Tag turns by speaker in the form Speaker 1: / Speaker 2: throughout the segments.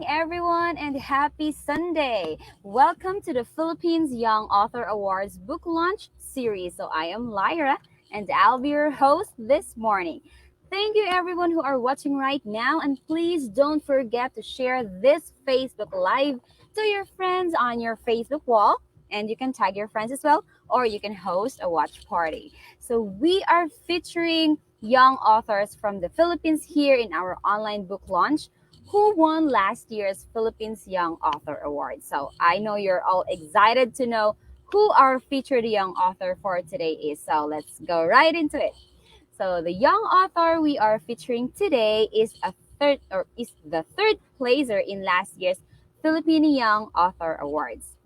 Speaker 1: everyone, and happy Sunday. Welcome to the Philippines Young Author Awards book launch series. So, I am Lyra, and I'll be your host this morning. Thank you, everyone who are watching right now, and please don't forget to share this Facebook Live to your friends on your Facebook wall. And you can tag your friends as well, or you can host a watch party. So, we are featuring young authors from the Philippines here in our online book launch who won last year's Philippines Young Author Award. So I know you're all excited to know who our featured young author for today is. So let's go right into it. So the young author we are featuring today is the third placer in last year's Philippine Young Author Awards.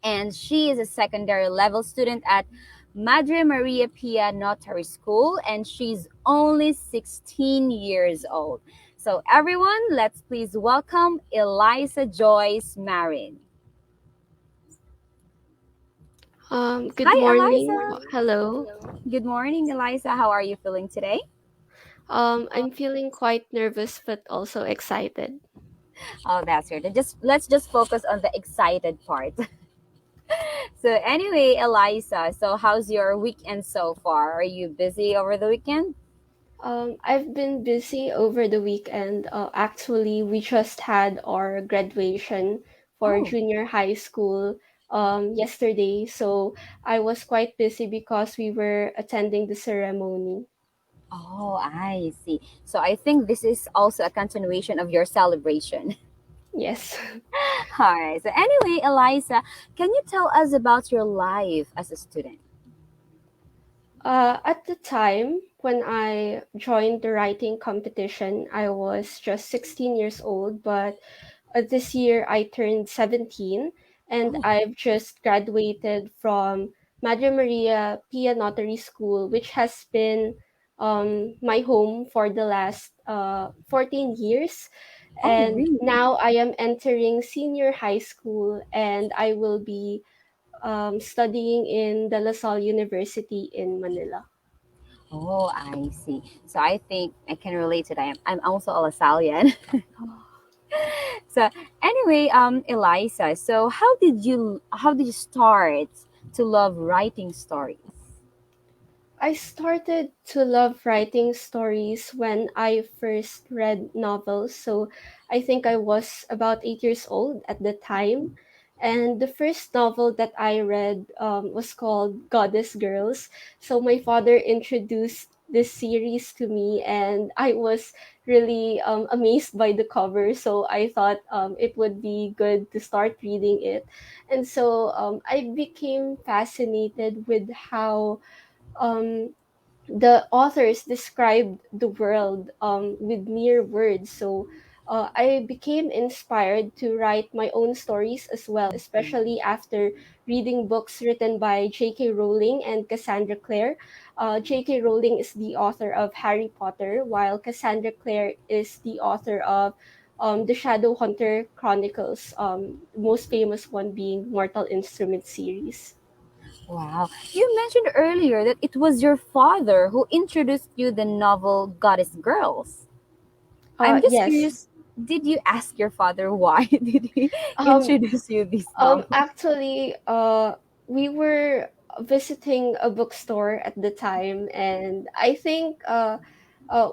Speaker 1: And she is a secondary level student at Madre Maria Pia Notary School, and she's only 16 years old. So, everyone, let's please welcome Ellysa Joyce Marin.
Speaker 2: Good
Speaker 1: Hi,
Speaker 2: morning.
Speaker 1: Ellysa.
Speaker 2: Hello.
Speaker 1: Good morning, Ellysa. How are you feeling today?
Speaker 2: I'm feeling quite nervous but also excited.
Speaker 1: Oh, that's good. Let's just focus on the excited part. So, anyway, Ellysa, so how's your weekend so far? Are you busy over the weekend?
Speaker 2: I've been busy over the weekend. Actually, we just had our graduation for
Speaker 1: Oh,
Speaker 2: junior high school yesterday, so I was quite busy because we were attending the ceremony.
Speaker 1: oh, I see. So I think this is also a continuation of your celebration.
Speaker 2: Yes.
Speaker 1: All right. So anyway, Ellysa, can you tell us about your life as a student?
Speaker 2: At the time when I joined the writing competition, I was just 16 years old, but this year I turned 17 and
Speaker 1: Oh,
Speaker 2: I've just graduated from Madre Maria Pia Notary School, which has been my home for the last 14 years.
Speaker 1: oh,
Speaker 2: And
Speaker 1: really?
Speaker 2: now I am entering senior high school and I will be studying in the La Salle University in Manila.
Speaker 1: Oh, I see. So I think I can relate to that. I'm also a Lasallian. So anyway, Ellysa, so how did you start to love writing stories?
Speaker 2: I started to love writing stories when I first read novels. So I think I was about 8 years old at the time. And the first novel that I read was called Goddess Girls. So my father introduced this series to me, and I was really amazed by the cover. So I thought it would be good to start reading it. And so I became fascinated with how um, the authors described the world with mere words. So I became inspired to write my own stories as well, especially after reading books written by J.K. Rowling and Cassandra Clare. J.K. Rowling is the author of Harry Potter, while Cassandra Clare is the author of the Shadowhunter Chronicles, most famous one being Mortal Instruments series.
Speaker 1: Wow. You mentioned earlier that it was your father who introduced you the novel Goddess Girls. I'm just
Speaker 2: Yes.
Speaker 1: curious, did you ask your father why did he
Speaker 2: Um,
Speaker 1: introduce you this novel?
Speaker 2: Actually, we were visiting a bookstore at the time, and I think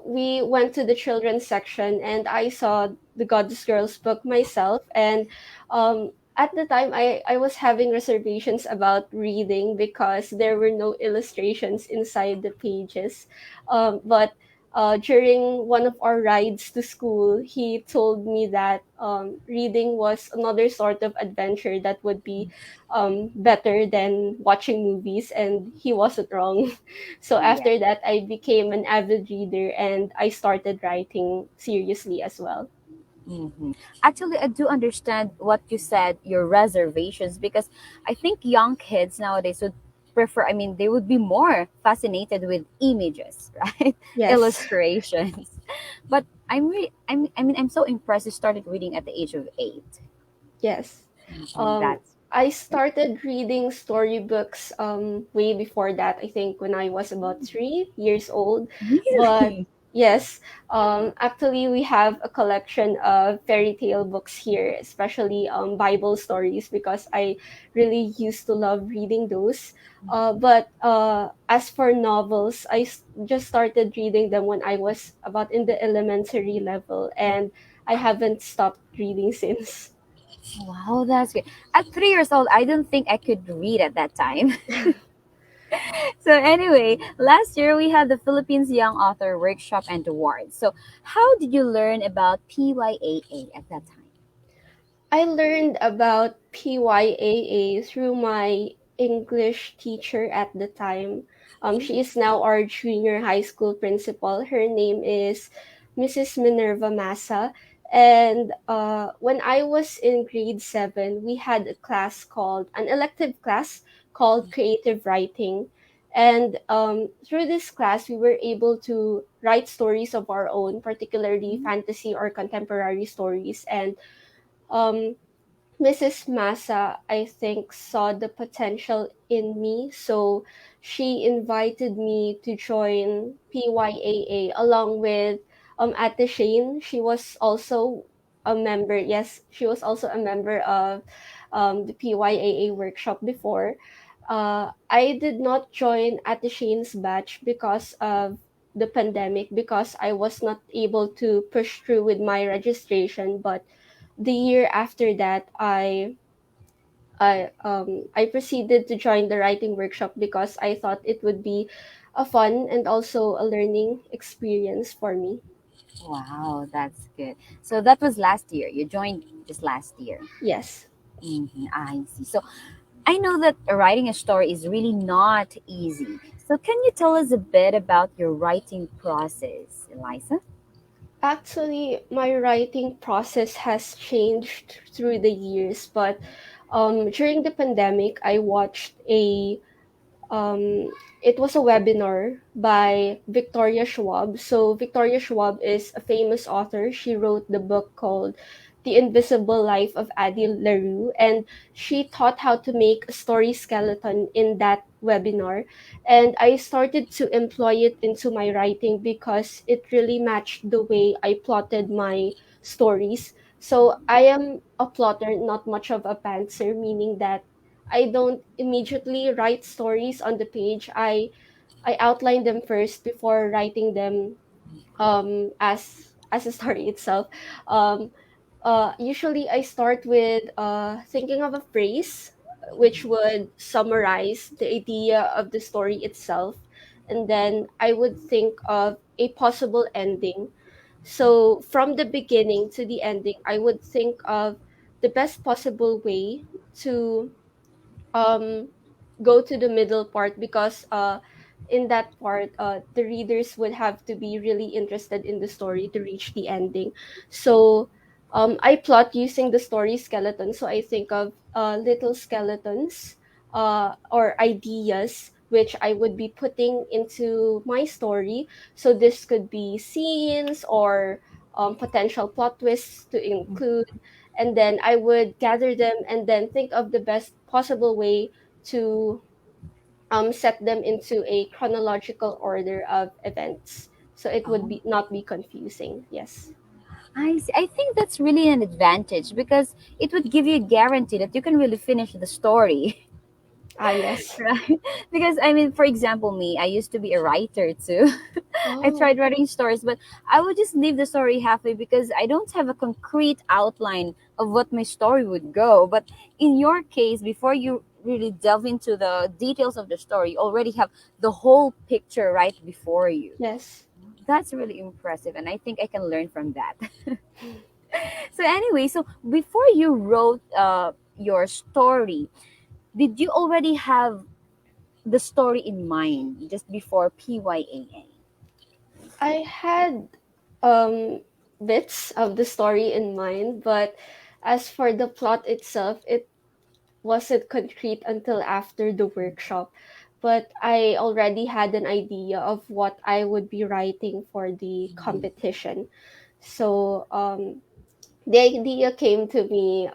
Speaker 2: we went to the children's section, and I saw the Goddess Girls book myself. And at the time, I was having reservations about reading because there were no illustrations inside the pages. But during one of our rides to school, he told me that reading was another sort of adventure that would be better than watching movies, and he wasn't wrong. So
Speaker 1: Yeah.
Speaker 2: after that, I became an avid reader and I started writing seriously as well.
Speaker 1: hmm Actually, I do understand what you said, your reservations, because I think young kids nowadays would prefer, I mean, they would be more fascinated with images, right?
Speaker 2: Yes,
Speaker 1: Illustrations. But I'm so impressed you started reading at the age of 8.
Speaker 2: yes. Um,
Speaker 1: That's
Speaker 2: I started reading storybooks way before that. I think when I was about 3 years old, but
Speaker 1: really.
Speaker 2: Yes, actually, we have a collection of fairy tale books here, especially Bible stories, because I really used to love reading those. But as for novels, just started reading them when I was about in the elementary level, and I haven't stopped reading since.
Speaker 1: Wow, that's good. At 3 years old, I don't think I could read at that time. So anyway, last year we had the Philippines Young Author Workshop and Awards. So how did you learn about PYAA at that time?
Speaker 2: I learned about PYAA through my English teacher at the time. She is now our junior high school principal. Her name is Mrs. Minerva Massa. And when I was in grade 7, we had a class called, an elective class called Creative Writing. And through this class, we were able to write stories of our own, particularly fantasy or contemporary stories. And um, Mrs. Massa, I think, saw the potential in me, so she invited me to join PYAA along with Ate Shane. She was also a member. Yes, she was also a member of the PYAA workshop before. I did not join Ate Shane's batch because of the pandemic, because I was not able to push through with my registration. But the year after that, I proceeded to join the writing workshop because I thought it would be a fun and also a learning experience for me.
Speaker 1: Wow, that's good. So that was last year. You joined just last year.
Speaker 2: Yes.
Speaker 1: I see. So I know that writing a story is really not easy. So can you tell us a bit about your writing process, Elisa?
Speaker 2: Actually, my writing process has changed through the years, but during the pandemic, I watched a it was a webinar by Victoria Schwab. So Victoria Schwab is a famous author. She wrote the book called The Invisible Life of Addie LaRue, and she taught how to make a story skeleton in that webinar. And I started to employ it into my writing because it really matched the way I plotted my stories. So I am a plotter, not much of a pantser, meaning that I don't immediately write stories on the page. I outline them first before writing them as a story itself. Um, Usually I start with thinking of a phrase which would summarize the idea of the story itself, and then I would think of a possible ending. So from the beginning to the ending, I would think of the best possible way to um go to the middle part, because in that part the readers would have to be really interested in the story to reach the ending. So I plot using the story skeleton, so I think of little skeletons or ideas which I would be putting into my story. So this could be scenes or potential plot twists to include, and then I would gather them and then think of the best possible way to set them into a chronological order of events, so it would
Speaker 1: Oh,
Speaker 2: be not be confusing. Yes.
Speaker 1: I see. I think that's really an advantage because it would give you a guarantee that you can really finish the story.
Speaker 2: Ah, yes.
Speaker 1: Right? Because I mean, for example, me, I used to be a writer too. I
Speaker 2: Oh,
Speaker 1: tried writing stories, but I would just leave the story halfway because I don't have a concrete outline of what my story would go. But in your case, before you really delve into the details of the story, you already have the whole picture right before you.
Speaker 2: yes.
Speaker 1: That's really impressive, and I think I can learn from that. So anyway, so before you wrote your story, did you already have the story in mind just before PYAA?
Speaker 2: I had um bits of the story in mind, but as for the plot itself, it wasn't concrete until after the workshop. But I already had an idea of what I would be writing for the competition. So the idea came to me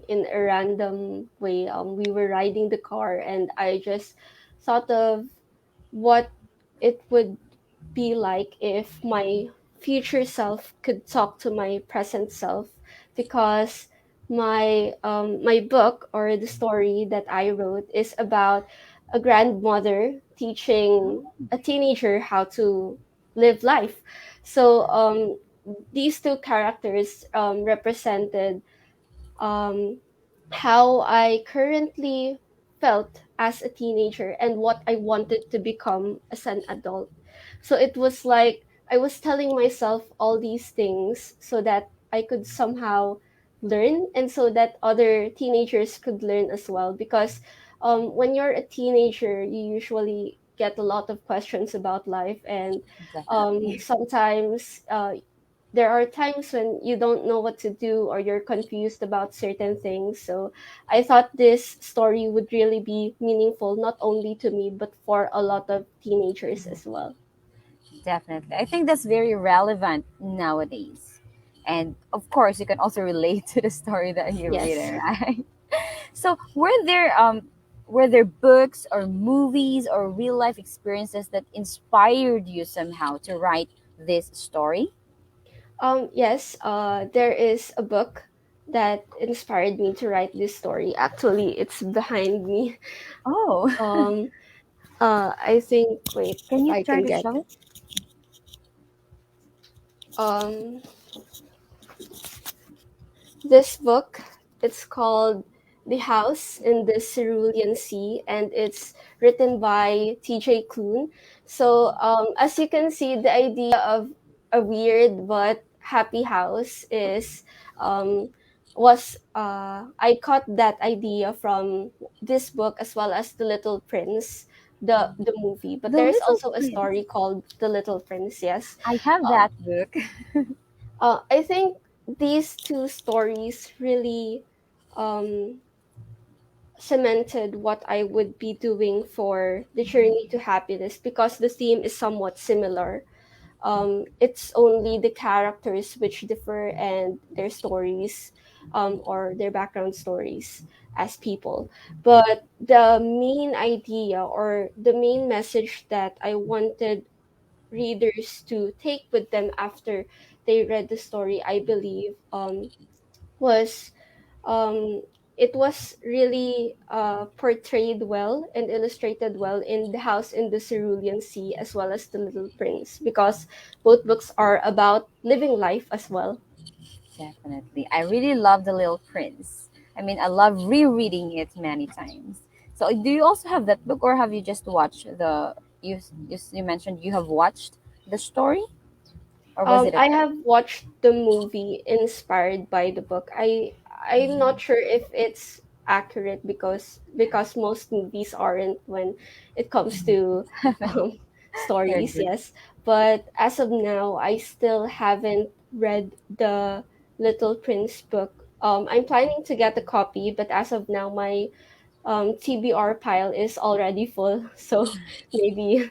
Speaker 2: in a random way. We were riding the car, and I just thought of what it would. be like if my future self could talk to my present self, because my book, or the story that I wrote, is about a grandmother teaching a teenager how to live life. So these two characters represented um, how I currently felt as a teenager and what I wanted to become as an adult. So it was like I was telling myself all these things so that I could somehow learn, and so that other teenagers could learn as well. Because when you're a teenager, you usually get a lot of questions about life, and
Speaker 1: Definitely.
Speaker 2: sometimes there are times when you don't know what to do, or you're confused about certain things. So I thought this story would really be meaningful, not only to me, but for a lot of teenagers as well.
Speaker 1: Definitely. I think that's very relevant nowadays. And of course, you can also relate to the story that you read,
Speaker 2: Yes.
Speaker 1: right? So, were there books or movies or real life experiences that inspired you somehow to write this story?
Speaker 2: Yes, there is a book that inspired me to write this story. Actually, it's behind me.
Speaker 1: Oh,
Speaker 2: Um, I think, wait,
Speaker 1: can
Speaker 2: if
Speaker 1: you
Speaker 2: I
Speaker 1: try
Speaker 2: can
Speaker 1: to
Speaker 2: get
Speaker 1: show
Speaker 2: it.
Speaker 1: it?
Speaker 2: Um, this book, it's called The House in the Cerulean Sea, and it's written by TJ Klune. So as you can see, the idea of a weird but happy house is um, was I caught that idea from this book, as well as The Little Prince, the movie. But
Speaker 1: The
Speaker 2: there is
Speaker 1: Little
Speaker 2: also a
Speaker 1: Prince.
Speaker 2: story called The Little Prince. Yes.
Speaker 1: I have
Speaker 2: um,
Speaker 1: that book.
Speaker 2: I think these two stories really um, cemented what I would be doing for the journey to happiness, because the theme is somewhat similar. It's only the characters which differ, and their stories, or their background stories as people. But the main idea, or the main message that I wanted readers to take with them after they read the story, I believe, was um, it was really portrayed well and illustrated well in The House in the Cerulean Sea, as well as The Little Prince, because both books are about living life as well.
Speaker 1: Definitely. I really love The Little Prince. I mean, I love rereading it many times. So, do you also have that book, or have you just watched the? You mentioned you have watched the story, or was it a
Speaker 2: I
Speaker 1: book?
Speaker 2: have watched the movie inspired by the book. I'm not sure if it's accurate, because most movies aren't when it comes to um,
Speaker 1: I
Speaker 2: stories.
Speaker 1: agree.
Speaker 2: Yes, but as of now, I still haven't read the Little Prince book. I'm planning to get a copy, but as of now, my TBR pile is already full. So maybe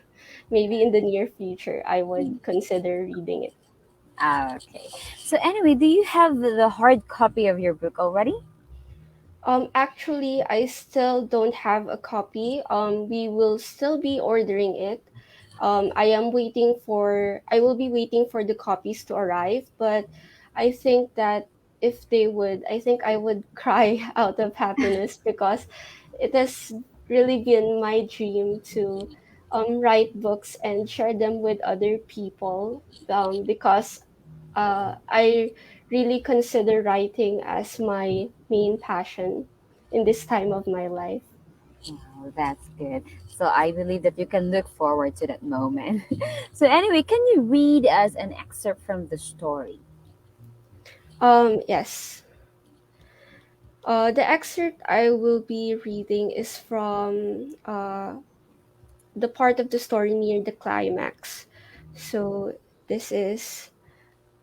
Speaker 2: maybe in the near future, I would consider reading it.
Speaker 1: Ah, okay. So, anyway, do you have the hard copy of your book already?
Speaker 2: Actually, I still don't have a copy. We will still be ordering it. I will be waiting for the copies to arrive, but I think that if they would, I think I would cry out of happiness, because it has really been my dream to write books and share them with other people, because I really consider writing as my main passion in this time of my life.
Speaker 1: Wow, that's good. So, I believe that you can look forward to that moment. So, anyway, can you read us an excerpt from the story?
Speaker 2: Yes. The excerpt I will be reading is from the part of the story near the climax. So this is: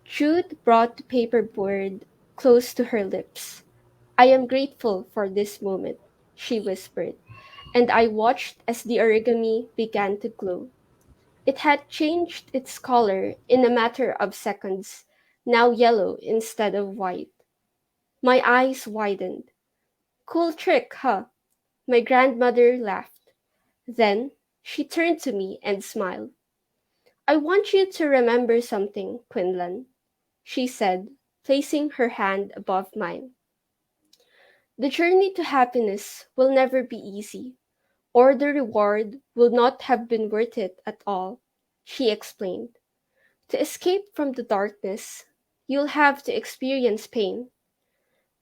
Speaker 2: Jude brought the paperboard close to her lips. I am grateful for this moment, she whispered, and I watched as the origami began to glow. It had changed its color in a matter of seconds, now yellow instead of white. My eyes widened. Cool trick, huh? My grandmother laughed. Then she turned to me and smiled. I want you to remember something, Quinlan, she said, placing her hand above mine. The journey to happiness will never be easy, or the reward will not have been worth it at all, she explained. To escape from the darkness, you'll have to experience pain.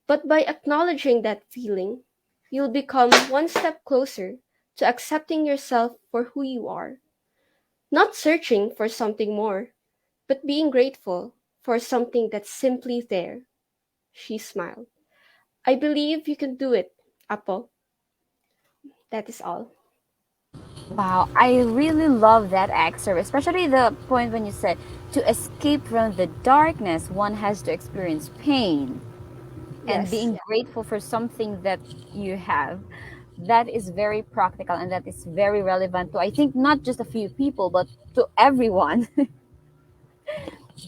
Speaker 2: But by acknowledging that feeling, you'll become one step closer to accepting yourself for who you are, not searching for something more, but being grateful for something that's simply there. She smiled. I believe you can do it, Apo. That is all.
Speaker 1: Wow, I really love that excerpt, especially the point when you said to escape from the darkness, one has to experience pain and
Speaker 2: Yes.
Speaker 1: being grateful for something that you have. That is very practical and that is very relevant to, I think, not just a few people, but to everyone.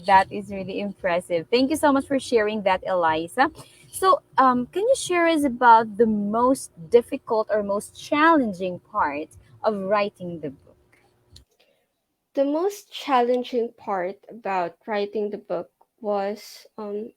Speaker 1: That is really impressive. Thank you so much for sharing that, Ellysa. So, can you share us about the most difficult or most challenging part of writing the book?
Speaker 2: The most challenging part about writing the book was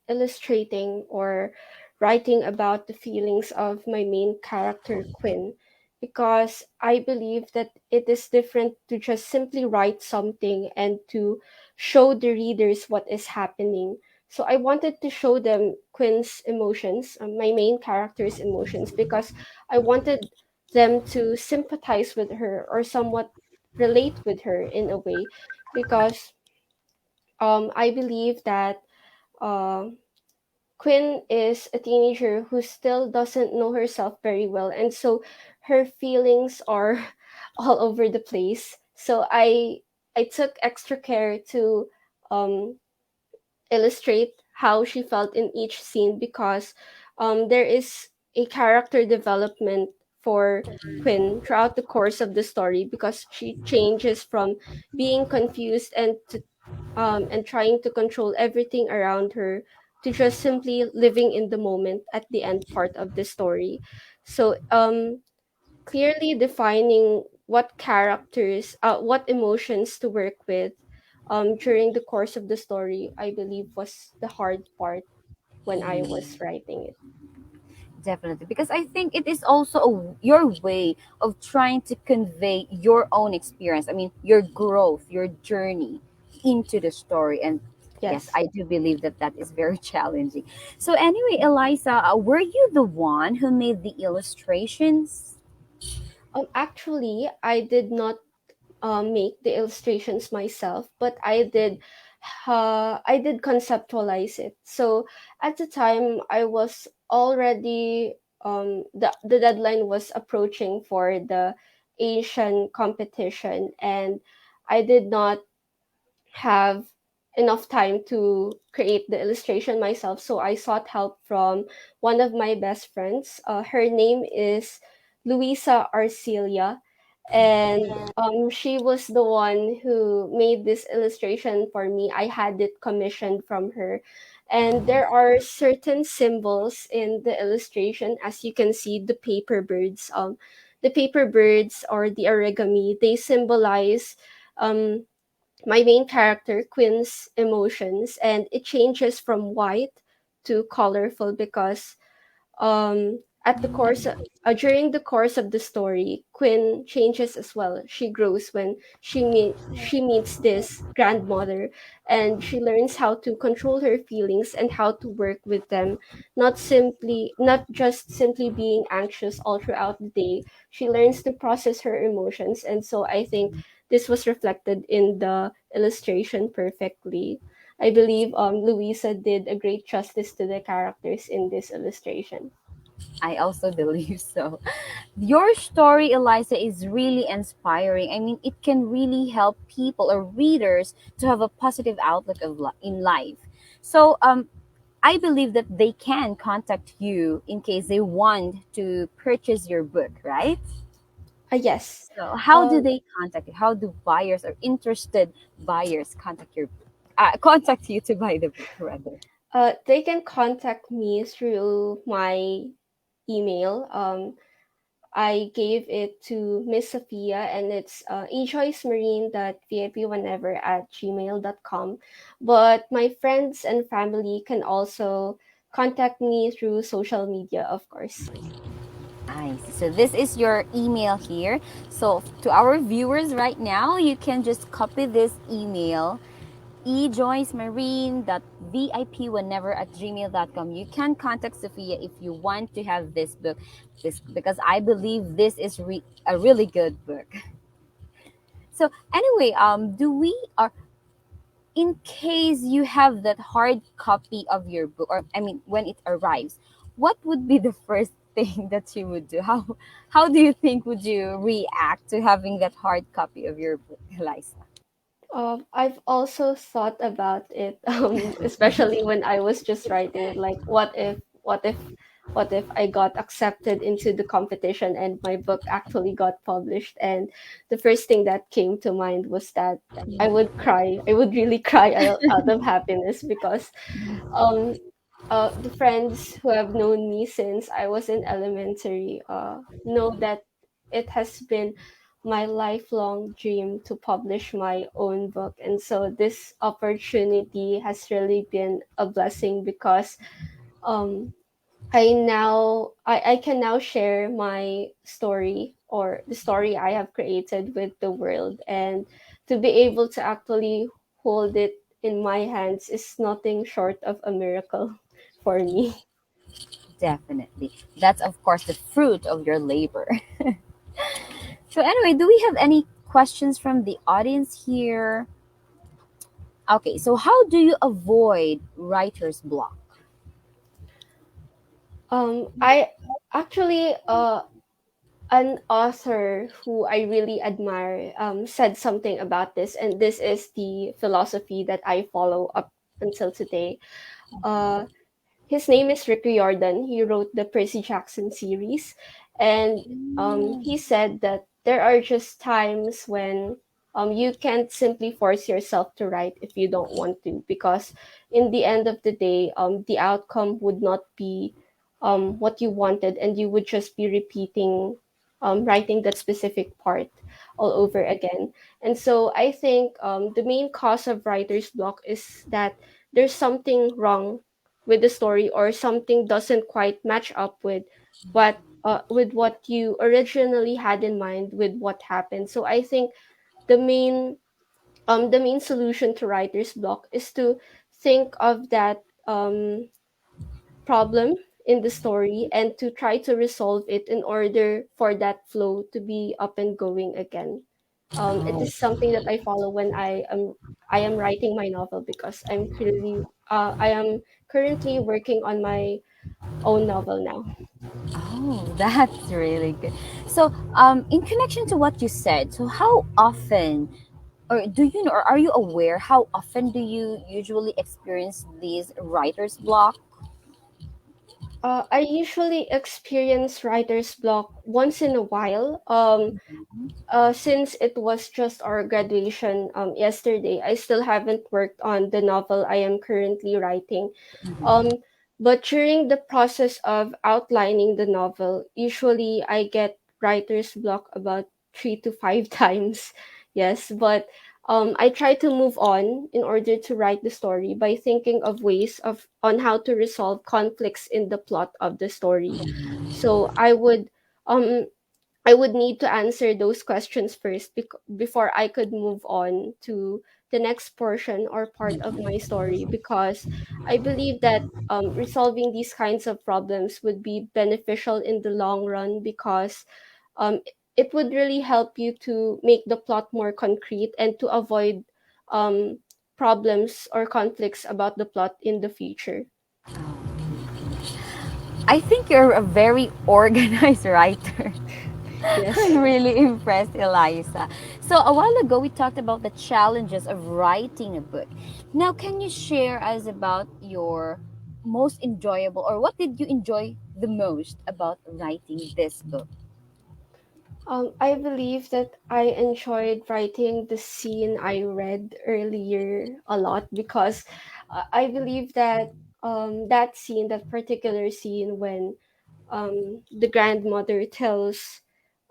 Speaker 2: illustrating or writing about the feelings of my main character, Quinn, because I believe that it is different to just simply write something and to show the readers what is happening. So I wanted to show them Quinn's emotions, my main character's emotions, because I wanted them to sympathize with her or somewhat relate with her in a way because I believe that um Quinn is a teenager who still doesn't know herself very well, and so her feelings are all over the place. So I took extra care to um, illustrate how she felt in each scene because there is a character development for Quinn throughout the course of the story because she changes from being confused and trying to control everything around her to just simply living in the moment at the end part of the story. So clearly defining what characters, what emotions to work with during the course of the story, I believe was the hard part when I was writing it.
Speaker 1: Definitely, because I think it is also your way of trying to convey your own experience. I mean, your growth, your journey into the story. And yes,
Speaker 2: Yes.
Speaker 1: I do believe that that is very challenging. So, anyway, Ellysa, were you the one who made the illustrations?
Speaker 2: Actually, I did not make the illustrations myself, but I did conceptualize it. So at the time, I was already the deadline was approaching for the Asian competition, and I did not have enough time to create the illustration myself. So I sought help from one of my best friends. Her name is Luisa Arcelia. And she was the one who made this illustration for me. I had it commissioned from her. And there are certain symbols in the illustration, as you can see, the paper birds or the origami, they symbolize um, my main character, Quinn's emotions, and it changes from white to colorful because at the course during the course of the story, Quinn changes as well. She grows when she meets this grandmother, and she learns how to control her feelings and how to work with them, not just simply being anxious all throughout the day. She learns to process her emotions, and so I think this was reflected in the illustration perfectly. I believe Louisa did a great justice to the characters in this illustration.
Speaker 1: I also believe so. Your story, Ellysa, is really inspiring. I mean, it can really help people or readers to have a positive outlook in life. So, I believe that they can contact you in case they want to purchase your book, right?
Speaker 2: Yes.
Speaker 1: So, how do
Speaker 2: Um,
Speaker 1: they contact you? How do buyers or interested buyers contact contact you to buy the book, rather?
Speaker 2: they can contact me through my email. I gave it to Miss Sophia, and it's echoicemarine.vipwhenever@gmail.com. But my friends and family can also contact me through social media, of course.
Speaker 1: Nice. So this is your email here. So to our viewers right now, you can just copy this email ejoycemarine.vip whenever at gmail.com. You can contact Sophia if you want to have this book, this because I believe this is a really good book. So anyway, do we or in case you have that hard copy of your book, or I mean when it arrives, what would be the first thing that you would do? How do you think would you react to having that hard copy of your book, Elisa?
Speaker 2: I've also thought about it, especially when I was just writing it. Like, what if I got accepted into the competition and my book actually got published? And the first thing that came to mind was that I would cry. I would really cry out of happiness because um the friends who have known me since I was in elementary know that it has been my lifelong dream to publish my own book. And so this opportunity has really been a blessing because um I can now share my story, or the story I have created, with the world. And to be able to actually hold it in my hands is nothing short of a miracle for me.
Speaker 1: Definitely. That's, of course, the fruit of your labor. So, anyway, do we have any questions from the audience here? Okay, so how do you avoid writer's block?
Speaker 2: I actually an author who I really admire said something about this, and this is the philosophy that I follow up until today. Uh, His name is Rick Riordan. He wrote the Percy Jackson series, and he said that there are just times when you can't simply force yourself to write if you don't want to, because in the end of the day, the outcome would not be what you wanted, and you would just be repeating writing that specific part all over again. And so I think the main cause of writer's block is that there's something wrong with the story, or something doesn't quite match up with what you originally had in mind with what happened. So I think the main the main solution to writer's block is to think of that problem in the story and to try to resolve it in order for that flow to be up and going again. It
Speaker 1: Oh,
Speaker 2: is something that I follow when I am writing my novel, because I am currently working on my own novel now.
Speaker 1: oh, that's really good. So, in connection to what you said, so how often, or do you know, or are you aware how often do you usually experience these writer's block?
Speaker 2: I usually experience writer's block once in a while. Since it was just our graduation yesterday, I still haven't worked on the novel I am currently writing. Um, but during the process of outlining the novel, usually I get writer's block about 3 to 5 times. Yes, but I try to move on in order to write the story by thinking of ways of on how to resolve conflicts in the plot of the story. So um I would need to answer those questions first before I could move on to the next portion or part of my story, because I believe that resolving these kinds of problems would be beneficial in the long run, because um, it would really help you to make the plot more concrete and to avoid um, problems or conflicts about the plot in the future.
Speaker 1: I think you're a very organized writer.
Speaker 2: Yes.
Speaker 1: I'm really impressed, Elisa. So, a while ago, we talked about the challenges of writing a book. Now, can you share us about your most enjoyable, or what did you enjoy the most about writing this book?
Speaker 2: I believe that I enjoyed writing the scene I read earlier a lot, because I believe that that particular scene when the grandmother tells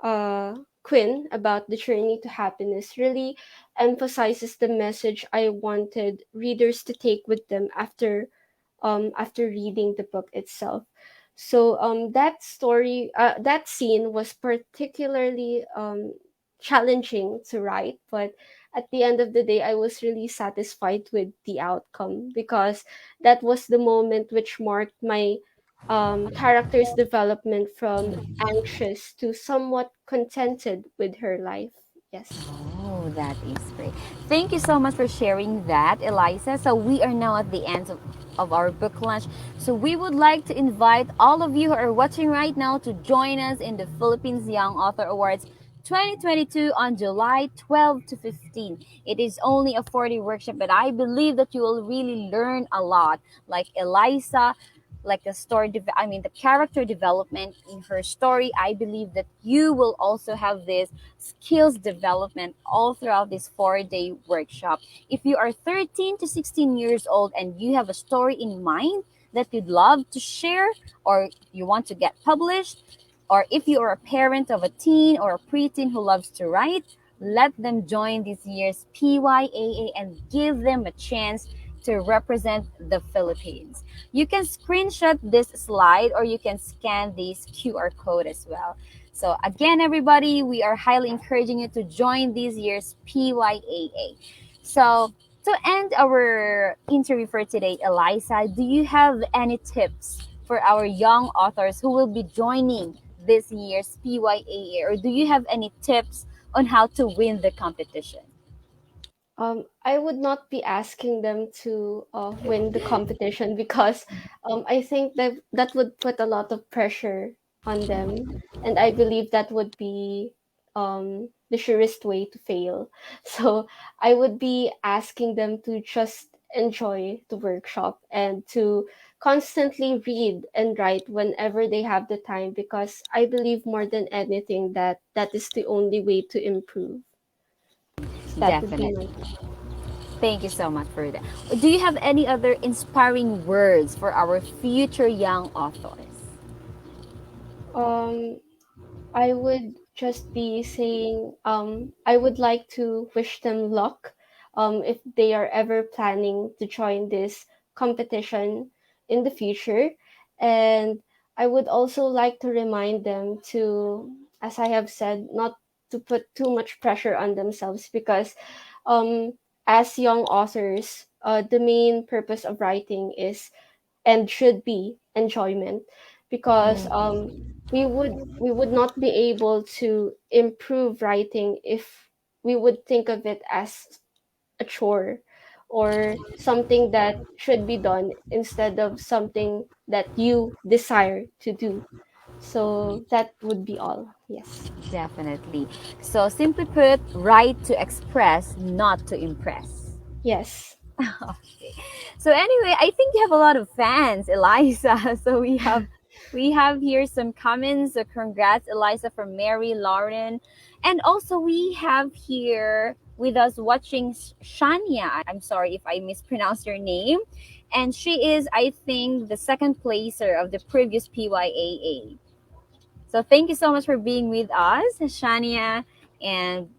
Speaker 2: Quinn about the journey to happiness really emphasizes the message I wanted readers to take with them after reading the book itself. So that scene was particularly challenging to write, but at the end of the day, I was really satisfied with the outcome because that was the moment which marked my character's development from anxious to somewhat contented with her life. Yes.
Speaker 1: Oh, that is great. Thank you so much for sharing that, Ellysa. So we are now at the end of our book lunch. So we would like to invite all of you who are watching right now to join us in the Philippines Young Author Awards 2022 on July 12 to 15. It is only a 40 workshop, but I believe that you will really learn a lot. Like Ellysa, like the the character development in her story. I believe that you will also have this skills development all throughout this 4-day workshop. If you are 13 to 16 years old and you have a story in mind that you'd love to share or you want to get published, or if you are a parent of a teen or a preteen who loves to write, let them join this year's PYAA and give them a chance to represent the Philippines. You can screenshot this slide or you can scan this QR code as well. So, again, everybody, we are highly encouraging you to join this year's PYAA. So, to end our interview for today, Ellysa, do you have any tips for our young authors who will be joining this year's PYAA, or do you have any tips on how to win the competition?
Speaker 2: I would not be asking them to win the competition because I think that would put a lot of pressure on them, and I believe that would be the surest way to fail. So I would be asking them to just enjoy the workshop and to constantly read and write whenever they have the time because I believe more than anything that that is the only way to improve. That would be my
Speaker 1: Definitely. Thank you so much for that. Do you have any other inspiring words for our future young authors?
Speaker 2: um I would just be saying, I would like to wish them luck if they are ever planning to join this competition in the future. And I would also like to remind them to, as I have said, not to put too much pressure on themselves because as young authors, the main purpose of writing is and should be enjoyment because we would not be able to improve writing if we would think of it as a chore or something that should be done instead of something that you desire to do. So that would be all. Yes.
Speaker 1: Definitely. So, simply put, write to express, not to impress.
Speaker 2: Yes.
Speaker 1: Okay. So anyway, I think you have a lot of fans, Ellysa. So we have here some comments. So congrats, Ellysa, from Mary Lauren, and also we have here with us watching Shania. I'm sorry if I mispronounced your name, and she is, I think, the second placer of the previous PYAA. So thank you so much for being with us, Shania, and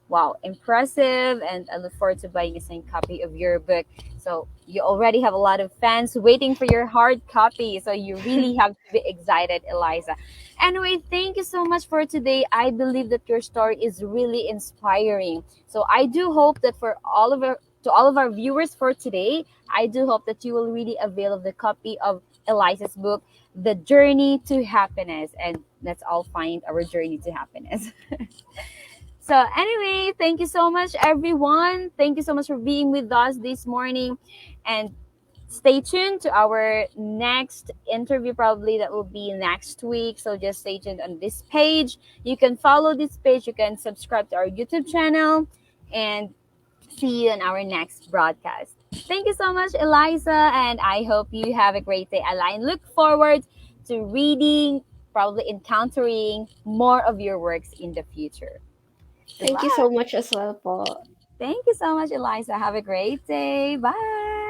Speaker 1: wow, impressive. And I look forward to buying a signed copy of your book. So you already have a lot of fans waiting for your hard copy. So you really have to be excited, Ellysa. Anyway, thank you so much for today. I believe that your story is really inspiring. So I do hope that for all of our viewers for today, I do hope that you will really avail of the copy of Ellysa's book, The Journey to Happiness. And let's all find our journey to happiness. So, anyway, thank you so much, everyone. Thank you so much for being with us this morning. And stay tuned to our next interview, probably that will be next week. So, just stay tuned on this page. You can follow this page, you can subscribe to our YouTube channel, and see you in our next broadcast. Thank you so much, Ellysa. And I hope you have a great day. I look forward to reading, probably encountering more of your works in the future.
Speaker 2: Thank
Speaker 1: Goodbye.
Speaker 2: you so much as well, po.
Speaker 1: Thank you so much, Ellysa. Have a great day. Bye.